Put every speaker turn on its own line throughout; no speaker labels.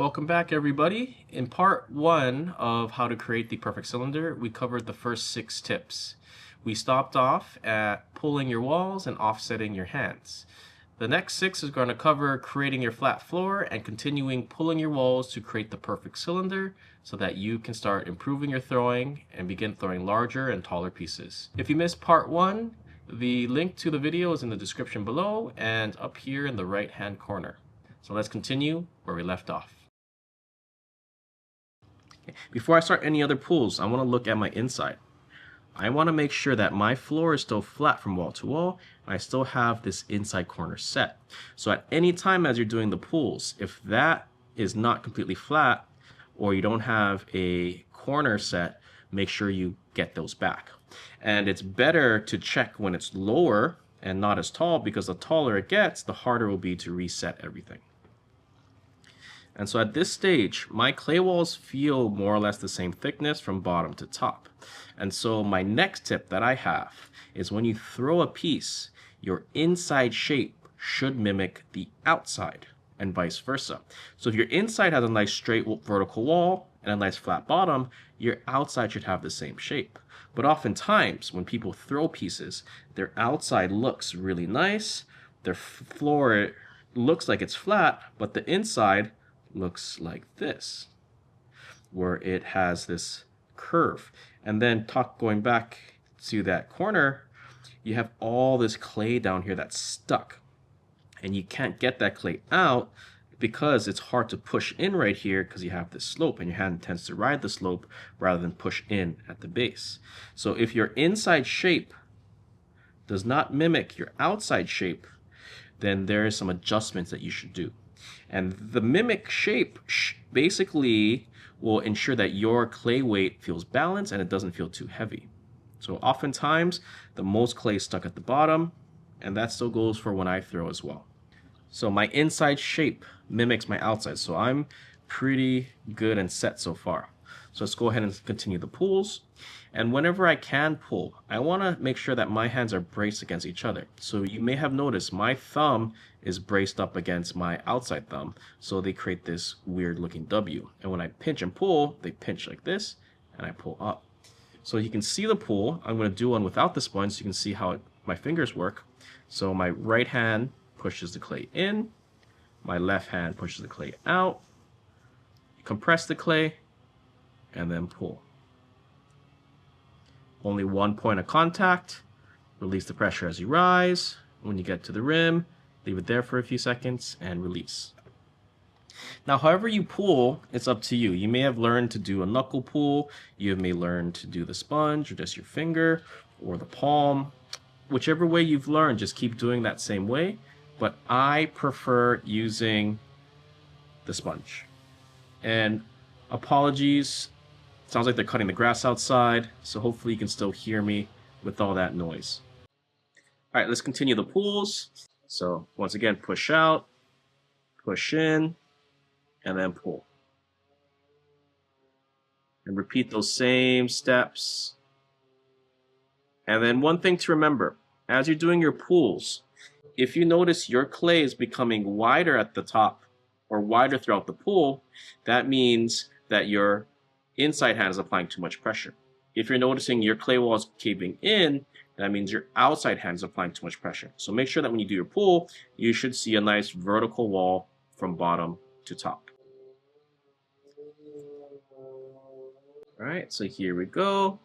Welcome back, everybody. In part one of how to create the perfect cylinder, we covered the first 6 tips. We stopped off at pulling your walls and offsetting your hands. The next 6 is going to cover creating your flat floor and continuing pulling your walls to create the perfect cylinder so that you can start improving your throwing and begin throwing larger and taller pieces. If you missed part 1, the link to the video is in the description below and up here in the right hand corner. So let's continue where we left off. Before I start any other pulls, I want to look at my inside. I want to make sure that my floor is still flat from wall to wall, and I still have this inside corner set. So at any time as you're doing the pulls, if that is not completely flat, or you don't have a corner set, make sure you get those back. And it's better to check when it's lower and not as tall, because the taller it gets, the harder it will be to reset everything. And so at this stage, my clay walls feel more or less the same thickness from bottom to top. And so my next tip that I have is when you throw a piece, your inside shape should mimic the outside and vice versa. So if your inside has a nice straight vertical wall and a nice flat bottom, your outside should have the same shape. But oftentimes when people throw pieces, their outside looks really nice, their floor looks like it's flat, but the inside looks like this, where it has this curve. And then going back to that corner, you have all this clay down here that's stuck, and you can't get that clay out because it's hard to push in right here because you have this slope, and your hand tends to ride the slope rather than push in at the base. So if your inside shape does not mimic your outside shape, then there is some adjustments that you should do. And the mimic shape basically will ensure that your clay weight feels balanced and it doesn't feel too heavy. So oftentimes the most clay is stuck at the bottom, and that still goes for when I throw as well. So my inside shape mimics my outside, so I'm pretty good and set so far. So let's go ahead and continue the pulls. And whenever I can pull, I want to make sure that my hands are braced against each other. So you may have noticed my thumb is braced up against my outside thumb, so they create this weird looking W. And when I pinch and pull, they pinch like this, and I pull up. So you can see the pull. I'm going to do one without the sponge so you can see how my fingers work. So my right hand pushes the clay in, my left hand pushes the clay out, compress the clay, and then pull. Only one point of contact. Release the pressure as you rise. When you get to the rim, leave it there for a few seconds and release. Now, however you pull, it's up to you. You may have learned to do a knuckle pull. You may learn to do the sponge or just your finger or the palm. Whichever way you've learned, just keep doing that same way. But I prefer using the sponge. And apologies, sounds like they're cutting the grass outside, so hopefully you can still hear me with all that noise. All right, let's continue the pulls. So once again, push out, push in, and then pull. And repeat those same steps. And then one thing to remember, as you're doing your pulls, if you notice your clay is becoming wider at the top or wider throughout the pull, that means that your inside hand is applying too much pressure. If you're noticing your clay wall is caving in, that means your outside hand is applying too much pressure. So make sure that when you do your pull, you should see a nice vertical wall from bottom to top. All right, so here we go.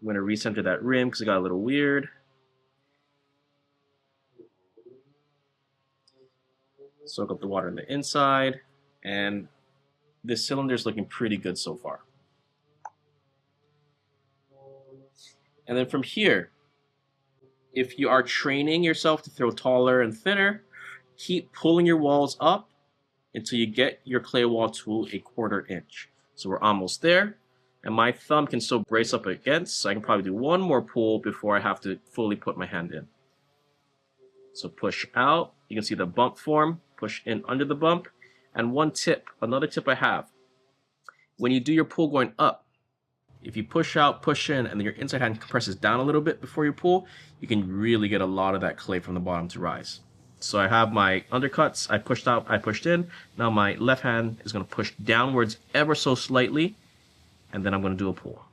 I'm going to recenter that rim because it got a little weird. Soak up the water on the inside, and this cylinder is looking pretty good so far. And then from here, if you are training yourself to throw taller and thinner, keep pulling your walls up until you get your clay wall to a 1/4 inch. So we're almost there, and my thumb can still brace up against, so I can probably do one more pull before I have to fully put my hand in. So push out, you can see the bump form, push in under the bump. And one tip, another tip I have, when you do your pull going up, if you push out, push in, and then your inside hand compresses down a little bit before you pull, you can really get a lot of that clay from the bottom to rise. So I have my undercuts, I pushed out, I pushed in. Now my left hand is going to push downwards ever so slightly, and then I'm going to do a pull.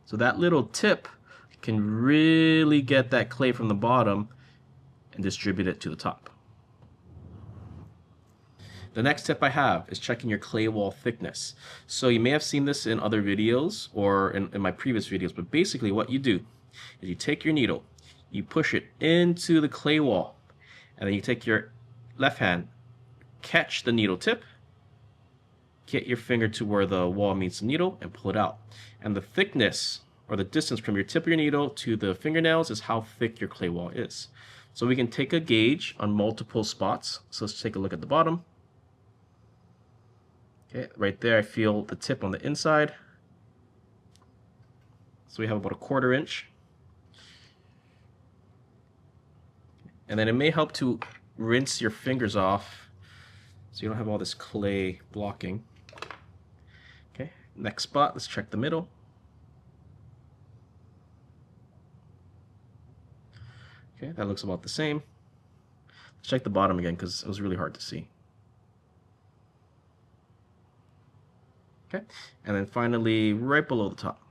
So that little tip can really get that clay from the bottom and distribute it to the top. The next tip I have is checking your clay wall thickness. So you may have seen this in other videos or in my previous videos, but basically what you do is you take your needle, you push it into the clay wall, and then you take your left hand, catch the needle tip, get your finger to where the wall meets the needle, and pull it out. And the thickness, or the distance from your tip of your needle to the fingernails, is how thick your clay wall is. So we can take a gauge on multiple spots. So let's take a look at the bottom. Okay, right there I feel the tip on the inside. So we have about a 1/4 inch. And then it may help to rinse your fingers off so you don't have all this clay blocking. Okay, next spot, let's check the middle. Okay, that looks about the same. Let's check the bottom again because it was really hard to see. Okay, and then finally right below the top.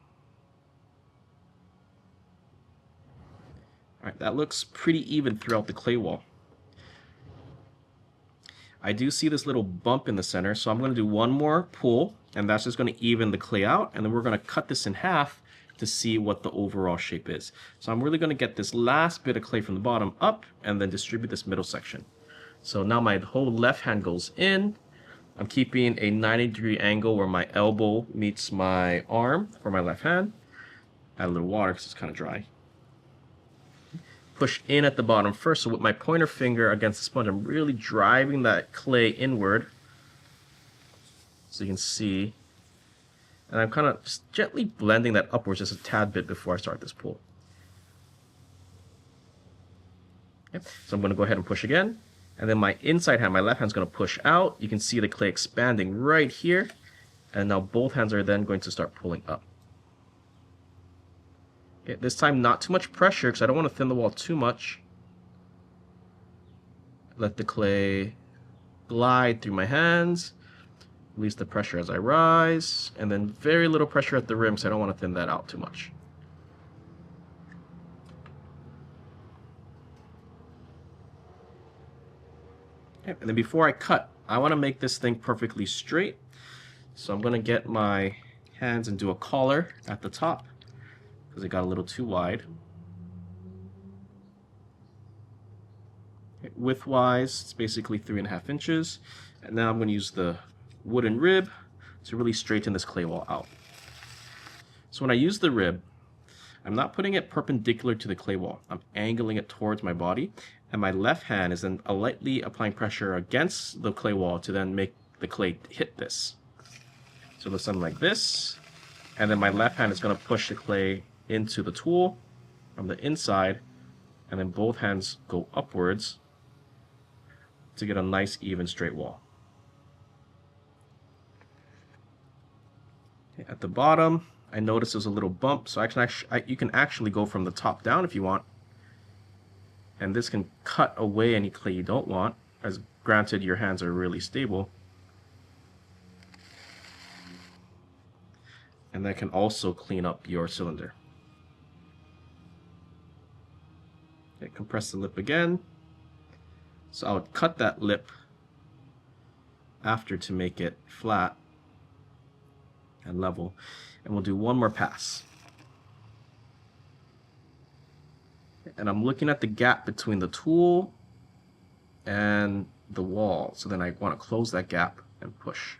All right, that looks pretty even throughout the clay wall. I do see this little bump in the center, so I'm going to do one more pull, and that's just going to even the clay out, and then we're going to cut this in half to see what the overall shape is. So I'm really going to get this last bit of clay from the bottom up and then distribute this middle section. So now my whole left hand goes in. I'm keeping a 90-degree angle where my elbow meets my arm for my left hand. Add a little water because it's kind of dry. Push in at the bottom first. So with my pointer finger against the sponge, I'm really driving that clay inward. So you can see. And I'm kind of just gently blending that upwards just a tad bit before I start this pull. Okay. So I'm going to go ahead and push again. And then my inside hand, my left hand, is going to push out. You can see the clay expanding right here. And now both hands are then going to start pulling up. Okay, this time not too much pressure because I don't want to thin the wall too much. Let the clay glide through my hands. Release the pressure as I rise. And then very little pressure at the rim because I don't want to thin that out too much. Okay, and then before I cut, I want to make this thing perfectly straight. So I'm going to get my hands and do a collar at the top because it got a little too wide. Okay, width-wise, it's basically 3.5 inches. And now I'm going to use the wooden rib to really straighten this clay wall out. So when I use the rib, I'm not putting it perpendicular to the clay wall. I'm angling it towards my body, and my left hand is then lightly applying pressure against the clay wall to then make the clay hit this. So there's something like this, and then my left hand is going to push the clay into the tool from the inside, and then both hands go upwards to get a nice even straight wall. Okay, at the bottom, I notice there's a little bump, so you can actually go from the top down if you want. And this can cut away any clay you don't want, as granted your hands are really stable. And that can also clean up your cylinder. Okay, compress the lip again. So I would cut that lip after to make it flat and level. And we'll do one more pass. And I'm looking at the gap between the tool and the wall. So then I want to close that gap and push.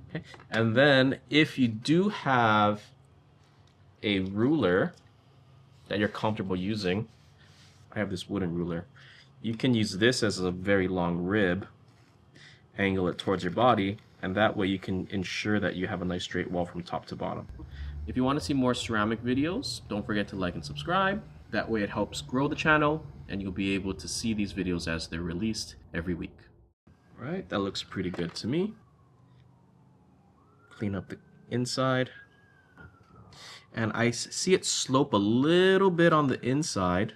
Okay. And then if you do have a ruler that you're comfortable using, I have this wooden ruler, you can use this as a very long rib, angle it towards your body, and that way you can ensure that you have a nice straight wall from top to bottom. If you want to see more ceramic videos, don't forget to like and subscribe. That way it helps grow the channel and you'll be able to see these videos as they're released every week. All right, that looks pretty good to me. Clean up the inside. And I see it slope a little bit on the inside.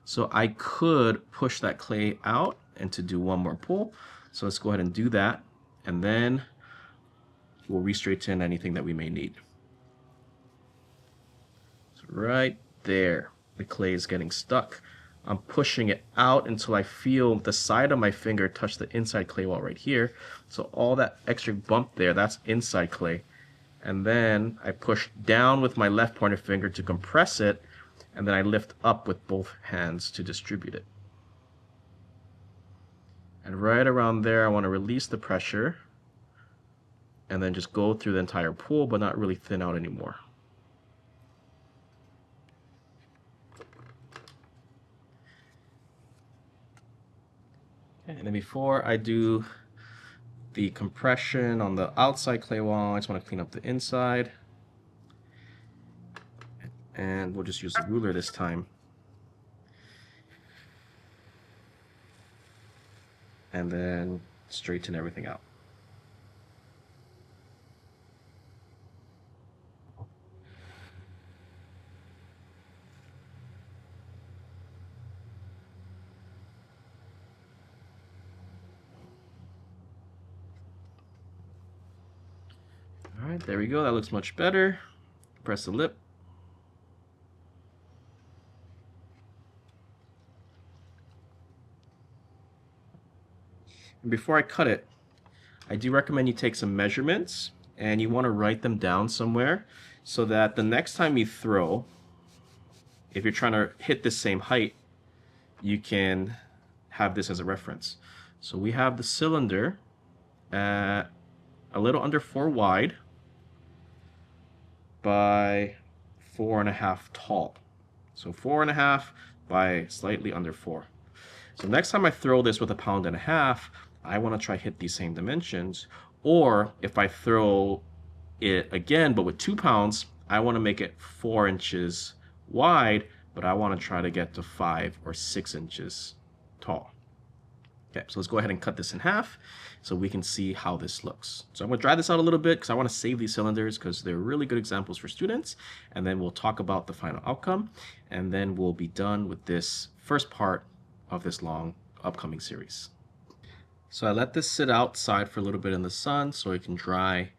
So I could push that clay out and to do one more pull. So let's go ahead and do that, and then we'll re-straighten anything that we may need. So right there, the clay is getting stuck. I'm pushing it out until I feel the side of my finger touch the inside clay wall right here. So all that extra bump there, that's inside clay. And then I push down with my left pointer finger to compress it, and then I lift up with both hands to distribute it. And right around there, I want to release the pressure and then just go through the entire pool, but not really thin out anymore. Okay, and then before I do the compression on the outside clay wall, I just want to clean up the inside. And we'll just use the ruler this time. And then straighten everything out. All right, there we go. That looks much better. Press the lip. And before I cut it, I do recommend you take some measurements and you want to write them down somewhere so that the next time you throw, if you're trying to hit the same height, you can have this as a reference. So we have the cylinder at a little under 4 wide by 4.5 tall. So 4.5 by slightly under 4. So next time I throw this with 1.5 pounds, I want to try hit these same dimensions. Or if I throw it again, but with 2 pounds, I want to make it 4 inches wide, but I want to try to get to 5 or 6 inches tall. Okay, so let's go ahead and cut this in half so we can see how this looks. So I'm going to dry this out a little bit because I want to save these cylinders because they're really good examples for students. And then we'll talk about the final outcome. And then we'll be done with this first part of this long upcoming series. So I let this sit outside for a little bit in the sun so it can dry.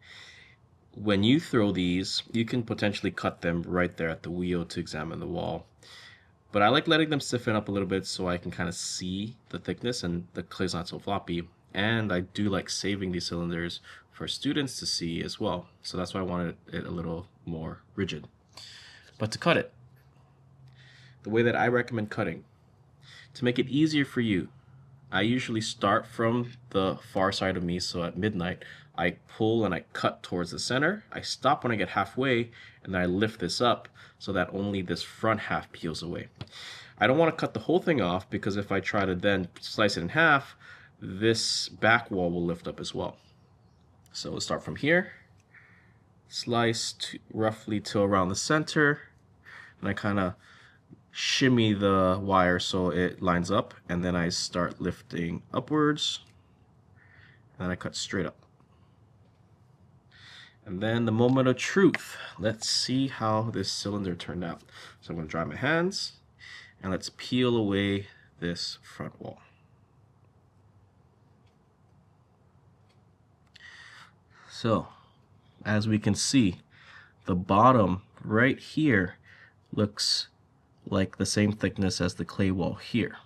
When you throw these, you can potentially cut them right there at the wheel to examine the wall. But I like letting them stiffen up a little bit so I can kind of see the thickness and the clay's not so floppy. And I do like saving these cylinders for students to see as well. So that's why I wanted it a little more rigid. But to cut it, the way that I recommend cutting, to make it easier for you, I usually start from the far side of me, so at midnight, I pull and I cut towards the center. I stop when I get halfway, and then I lift this up so that only this front half peels away. I don't want to cut the whole thing off because if I try to then slice it in half, this back wall will lift up as well. So we'll start from here, slice roughly to around the center, and I kind of shimmy the wire so it lines up, and then I start lifting upwards, and then I cut straight up. And then the moment of truth. Let's see how this cylinder turned out. So I'm going to dry my hands, and let's peel away this front wall. So, as we can see, the bottom right here looks like the same thickness as the clay wall here.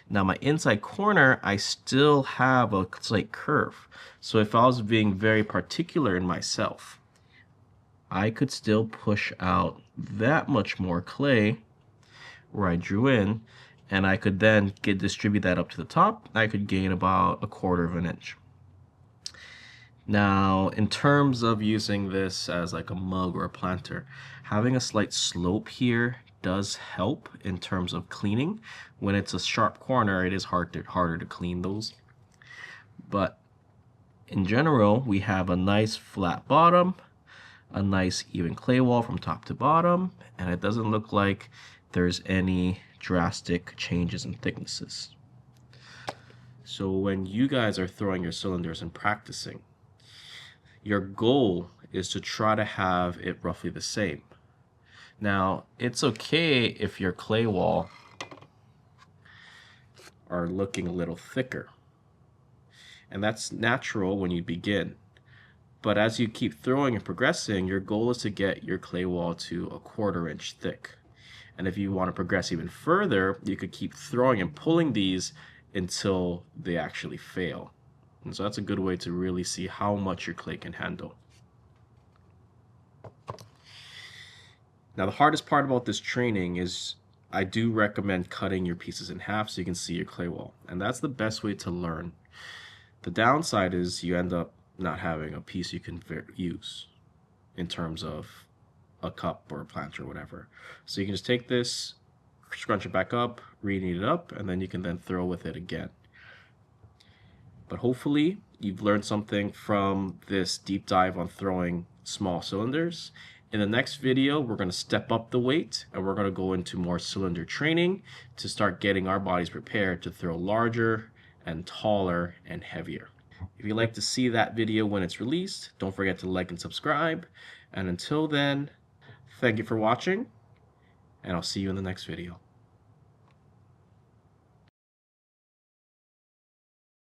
Now my inside corner, I still have a slight curve. So if I was being very particular in myself, I could still push out that much more clay where I drew in, and I could then distribute that up to the top. I could gain about 1/4 inch. Now, in terms of using this as like a mug or a planter, having a slight slope here does help in terms of cleaning. When it's a sharp corner, it is harder to clean those. But in general, we have a nice flat bottom, a nice even clay wall from top to bottom, and it doesn't look like there's any drastic changes in thicknesses. So when you guys are throwing your cylinders and practicing, your goal is to try to have it roughly the same. Now, it's okay if your clay wall are looking a little thicker. And that's natural when you begin. But as you keep throwing and progressing, your goal is to get your clay wall to a 1/4 inch thick. And if you want to progress even further, you could keep throwing and pulling these until they actually fail. And so that's a good way to really see how much your clay can handle. Now the hardest part about this training is I do recommend cutting your pieces in half so you can see your clay wall. And that's the best way to learn. The downside is you end up not having a piece you can use in terms of a cup or a planter or whatever. So you can just take this, scrunch it back up, re-knead it up, and then you can then throw with it again. But hopefully you've learned something from this deep dive on throwing small cylinders. In the next video, we're going to step up the weight and we're going to go into more cylinder training to start getting our bodies prepared to throw larger and taller and heavier. If you'd like to see that video when it's released, don't forget to like and subscribe. And until then, thank you for watching, and I'll see you in the next video.